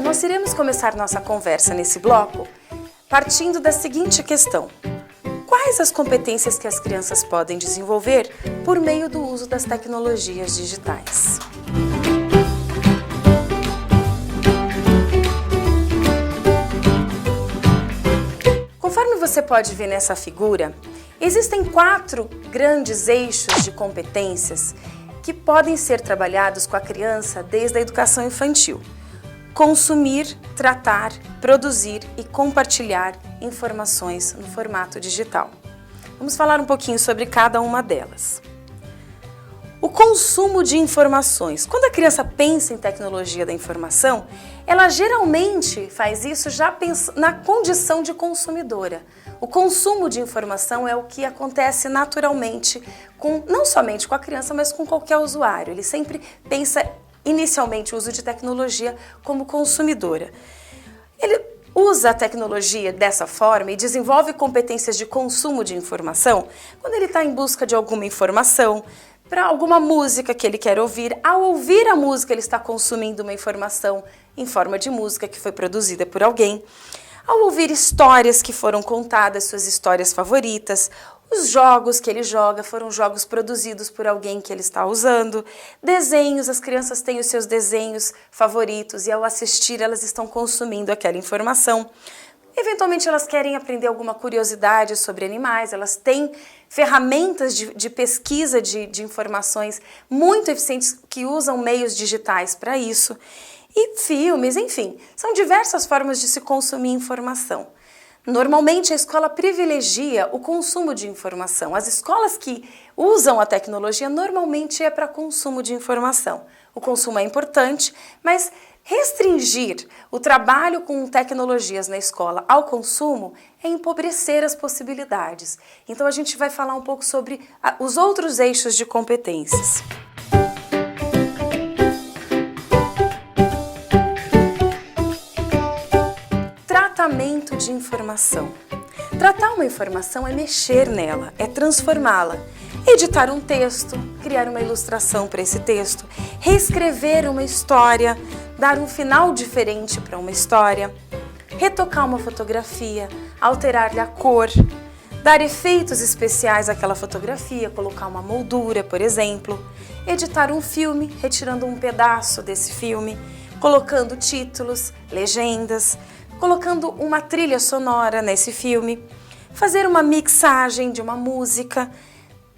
nós iremos começar nossa conversa nesse bloco partindo da seguinte questão: quais as competências que as crianças podem desenvolver por meio do uso das tecnologias digitais? Conforme você pode ver nessa figura, existem 4 grandes eixos de competências que podem ser trabalhados com a criança desde a educação infantil: consumir, tratar, produzir e compartilhar informações no formato digital. Vamos falar um pouquinho sobre cada uma delas. O consumo de informações. Quando a criança pensa em tecnologia da informação, ela geralmente faz isso já na condição de consumidora. O consumo de informação é o que acontece naturalmente, não somente com a criança, mas com qualquer usuário. Ele sempre pensa inicialmente o uso de tecnologia como consumidora. Ele usa a tecnologia dessa forma e desenvolve competências de consumo de informação quando ele está em busca de alguma informação, para alguma música que ele quer ouvir. Ao ouvir a música, ele está consumindo uma informação em forma de música que foi produzida por alguém. Ao ouvir histórias que foram contadas, suas histórias favoritas, os jogos que ele joga foram jogos produzidos por alguém que ele está usando. Desenhos, as crianças têm os seus desenhos favoritos e ao assistir elas estão consumindo aquela informação. Eventualmente elas querem aprender alguma curiosidade sobre animais, elas têm ferramentas de pesquisa de informações muito eficientes que usam meios digitais para isso. E filmes, enfim, são diversas formas de se consumir informação. Normalmente a escola privilegia o consumo de informação. As escolas que usam a tecnologia normalmente é para consumo de informação. O consumo é importante, mas restringir o trabalho com tecnologias na escola ao consumo é empobrecer as possibilidades. Então a gente vai falar um pouco sobre os outros eixos de competências. Tratamento de informação. Tratar uma informação é mexer nela, é transformá-la. Editar um texto, criar uma ilustração para esse texto, reescrever uma história, dar um final diferente para uma história, retocar uma fotografia, alterar-lhe a cor, dar efeitos especiais àquela fotografia, colocar uma moldura, por exemplo, editar um filme, retirando um pedaço desse filme, colocando títulos, legendas, colocando uma trilha sonora nesse filme, fazer uma mixagem de uma música.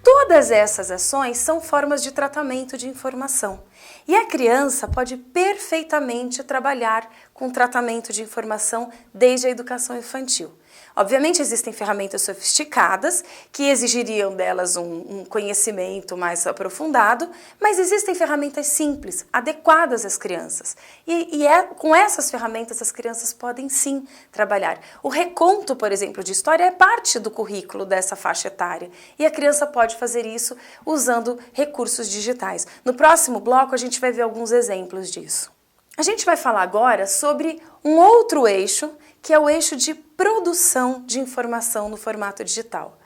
Todas essas ações são formas de tratamento de informação. E a criança pode perfeitamente trabalhar com tratamento de informação desde a educação infantil. Obviamente existem ferramentas sofisticadas que exigiriam delas um conhecimento mais aprofundado, mas existem ferramentas simples, adequadas às crianças. E com essas ferramentas as crianças podem sim trabalhar. O reconto, por exemplo, de história é parte do currículo dessa faixa etária e a criança pode fazer isso usando recursos digitais. No próximo bloco a gente vai ver alguns exemplos disso. A gente vai falar agora sobre um outro eixo, que é o eixo de produção de informação no formato digital.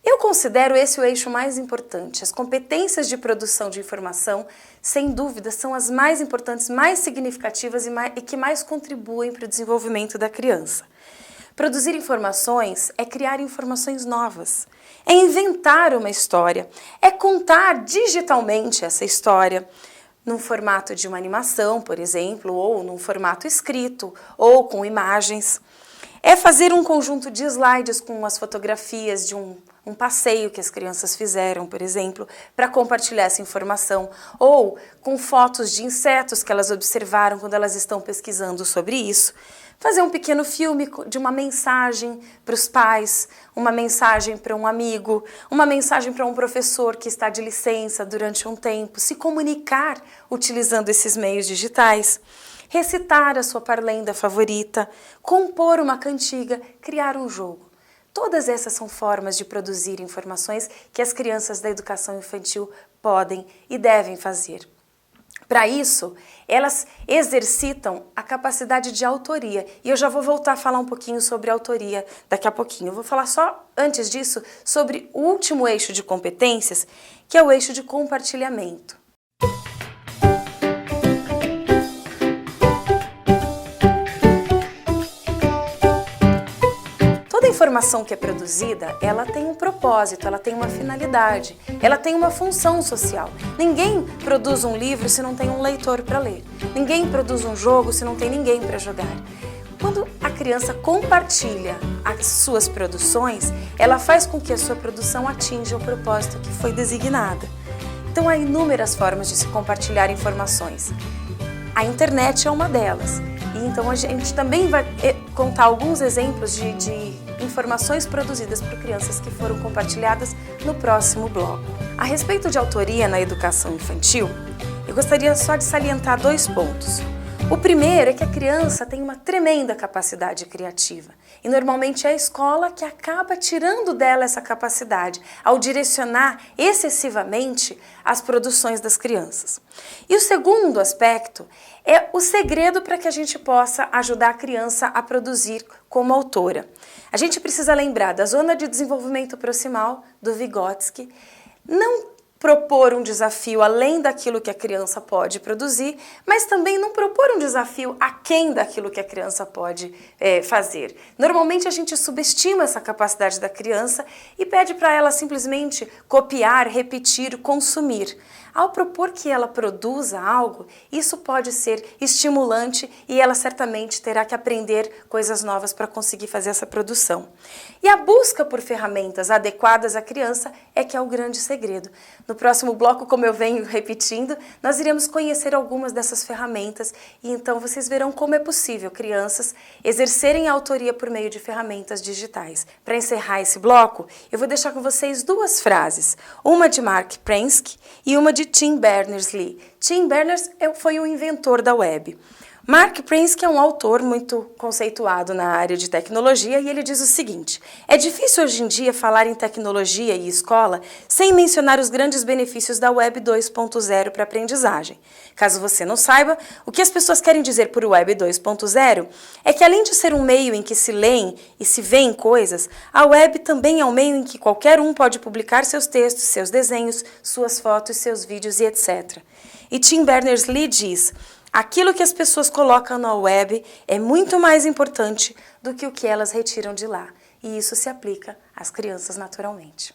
Eu considero esse o eixo mais importante. As competências de produção de informação, sem dúvida, são as mais importantes, mais significativas e que mais contribuem para o desenvolvimento da criança. Produzir informações é criar informações novas, é inventar uma história, é contar digitalmente essa história, num formato de uma animação, por exemplo, ou num formato escrito, ou com imagens. É fazer um conjunto de slides com as fotografias de um passeio que as crianças fizeram, por exemplo, para compartilhar essa informação, ou com fotos de insetos que elas observaram quando elas estão pesquisando sobre isso. Fazer um pequeno filme de uma mensagem para os pais, uma mensagem para um amigo, uma mensagem para um professor que está de licença durante um tempo, se comunicar utilizando esses meios digitais, recitar a sua parlenda favorita, compor uma cantiga, criar um jogo. Todas essas são formas de produzir informações que as crianças da educação infantil podem e devem fazer. Para isso, elas exercitam a capacidade de autoria. E eu já vou voltar a falar um pouquinho sobre autoria daqui a pouquinho. Eu vou falar só, antes disso, sobre o último eixo de competências, que é o eixo de compartilhamento. informação que é produzida, ela tem um propósito, ela tem uma finalidade, ela tem uma função social. Ninguém produz um livro se não tem um leitor para ler. Ninguém produz um jogo se não tem ninguém para jogar. Quando a criança compartilha as suas produções, ela faz com que a sua produção atinja o propósito que foi designada. Então, há inúmeras formas de se compartilhar informações. A internet é uma delas. E então, a gente também vai contar alguns exemplos de informações produzidas por crianças que foram compartilhadas no próximo bloco. A respeito de autoria na educação infantil, eu gostaria só de salientar 2 pontos. O primeiro é que a criança tem uma tremenda capacidade criativa e normalmente é a escola que acaba tirando dela essa capacidade ao direcionar excessivamente as produções das crianças. E o segundo aspecto é o segredo para que a gente possa ajudar a criança a produzir como autora. A gente precisa lembrar da zona de desenvolvimento proximal do Vygotsky, não propor um desafio além daquilo que a criança pode produzir, mas também não propor um desafio aquém daquilo que a criança pode fazer. Normalmente a gente subestima essa capacidade da criança e pede para ela simplesmente copiar, repetir, consumir. Ao propor que ela produza algo, isso pode ser estimulante e ela certamente terá que aprender coisas novas para conseguir fazer essa produção. E a busca por ferramentas adequadas à criança é que é o grande segredo. No próximo bloco, como eu venho repetindo, nós iremos conhecer algumas dessas ferramentas e então vocês verão como é possível crianças exercerem a autoria por meio de ferramentas digitais. Para encerrar esse bloco, eu vou deixar com vocês 2 frases, uma de Mark Prensky e uma de Tim Berners-Lee. Tim Berners-Lee foi o inventor da web. Mark Prensky é um autor muito conceituado na área de tecnologia e ele diz o seguinte: é difícil hoje em dia falar em tecnologia e escola sem mencionar os grandes benefícios da Web 2.0 para a aprendizagem. Caso você não saiba, o que as pessoas querem dizer por Web 2.0 é que além de ser um meio em que se leem e se veem coisas, a web também é um meio em que qualquer um pode publicar seus textos, seus desenhos, suas fotos, seus vídeos e etc. E Tim Berners-Lee diz: aquilo que as pessoas colocam na web é muito mais importante do que o que elas retiram de lá. E isso se aplica às crianças naturalmente.